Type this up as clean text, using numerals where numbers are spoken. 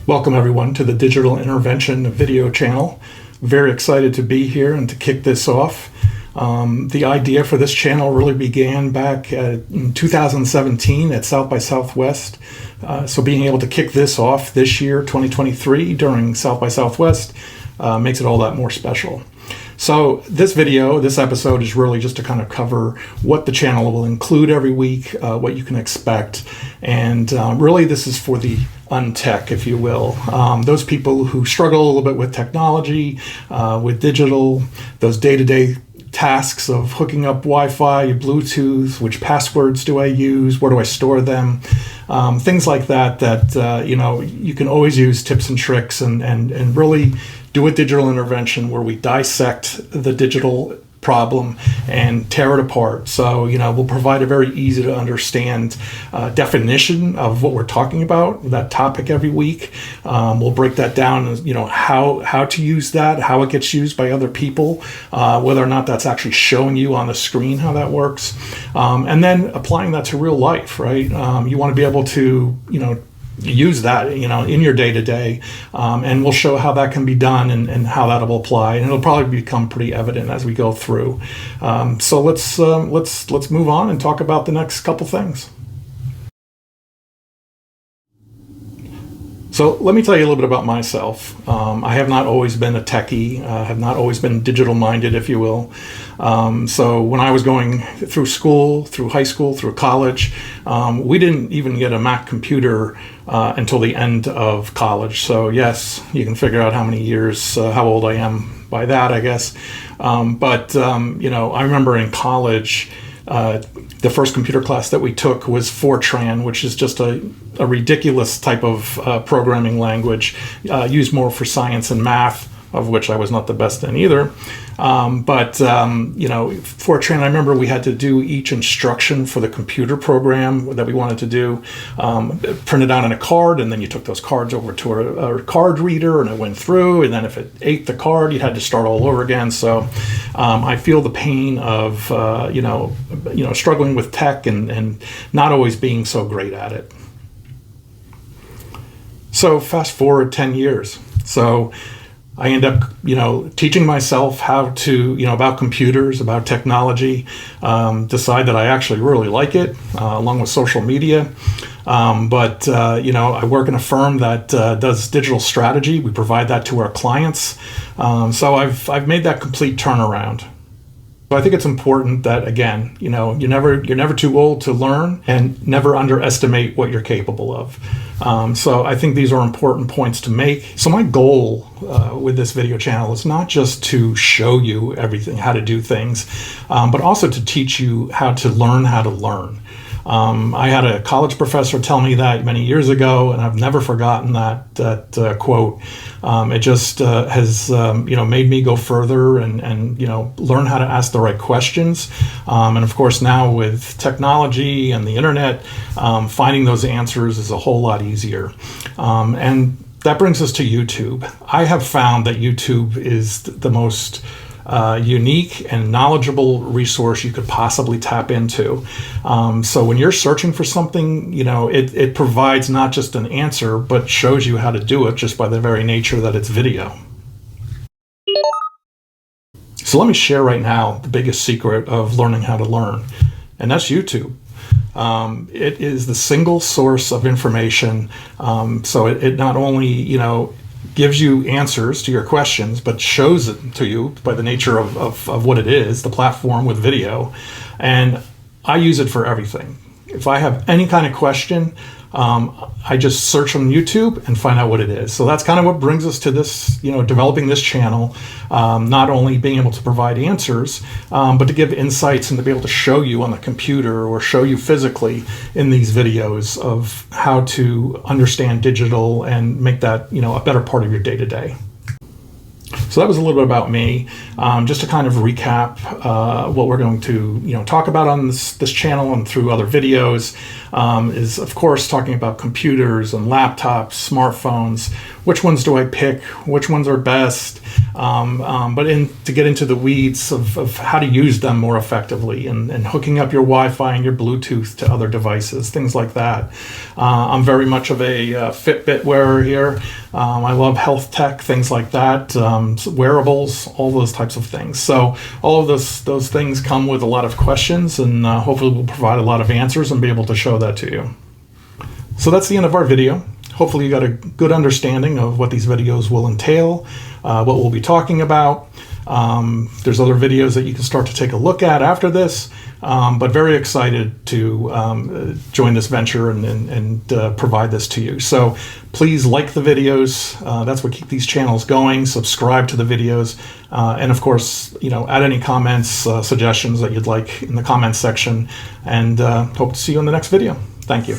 Welcome everyone to the Digital Intervention video channel. Very excited to be here and to kick this off. The idea for this channel really began back in 2017 at South by Southwest. So being able to kick this off this year, 2023, during South by Southwest makes it all that more special. So this episode is really just to kind of cover what the channel will include every week, what you can expect. And really this is for the untech, if you will. Those people who struggle a little bit with technology, with digital, those day-to-day tasks of hooking up Wi-Fi, Bluetooth, which passwords do I use, where do I store them, things like that, you can always use tips and tricks and really do a digital intervention where we dissect the digital problem and tear it apart. So, we'll provide a very easy to understand definition of what we're talking about, that topic every week. We'll break that down, how to use that, how it gets used by other people, whether or not that's actually showing you on the screen how that works. And then applying that to real life, right? You want to be able to, use that, in your day-to-day, and we'll show how that can be done and how that will apply, and it'll probably become pretty evident as we go through. So let's move on and talk about the next couple things. So let me tell you a little bit about myself. I have not always been a techie, have not always been digital-minded, if you will. So when I was going through school, through high school, through college, we didn't even get a Mac computer until the end of college. So yes, you can figure out how many years, how old I am by that, I guess. I remember in college, the first computer class that we took was Fortran, which is just a ridiculous type of programming language, used more for science and math, of which I was not the best in either. Fortran, I remember we had to do each instruction for the computer program that we wanted to do, printed out on a card, and then you took those cards over to a card reader and it went through, and then if it ate the card, you had to start all over again. So I feel the pain of, struggling with tech and not always being so great at it. So fast forward 10 years. So I end up, teaching myself how to, about computers, about technology, decide that I actually really like it, along with social media. I work in a firm that does digital strategy. We provide that to our clients. So I've made that complete turnaround. So I think it's important that, again, you're never too old to learn, and never underestimate what you're capable of. So I think these are important points to make. So my goal with this video channel is not just to show you everything, how to do things, but also to teach you how to learn how to learn. I had a college professor tell me that many years ago, and I've never forgotten that quote. It just has made me go further and learn how to ask the right questions. And of course now with technology and the internet, finding those answers is a whole lot easier. And that brings us to YouTube. I have found that YouTube is the most unique and knowledgeable resource you could possibly tap into. So when you're searching for something, it provides not just an answer, but shows you how to do it just by the very nature that it's video. So let me share right now the biggest secret of learning how to learn, and that's YouTube. It is the single source of information. So it not only, gives you answers to your questions, but shows it to you by the nature of what it is, the platform with video. And I use it for everything. If I have any kind of question, I just search on YouTube and find out what it is. So that's kind of what brings us to this, developing this channel, not only being able to provide answers, but to give insights and to be able to show you on the computer or show you physically in these videos of how to understand digital and make that, a better part of your day-to-day. So that was a little bit about me. Just to kind of recap what we're going to talk about on this channel and through other videos is, of course, talking about computers and laptops, smartphones. Which ones do I pick? Which ones are best? But to get into the weeds of how to use them more effectively and hooking up your Wi-Fi and your Bluetooth to other devices, things like that. I'm very much of a Fitbit wearer here. I love health tech, things like that, wearables, all those types of things. So all of those things come with a lot of questions, and hopefully we'll provide a lot of answers and be able to show that to you. So that's the end of our video. Hopefully you got a good understanding of what these videos will entail, what we'll be talking about. There's other videos that you can start to take a look at after this, but very excited to join this venture and provide this to you. So please like the videos. That's what keeps these channels going. Subscribe to the videos. And of course, add any comments, suggestions that you'd like in the comments section, and hope to see you in the next video. Thank you.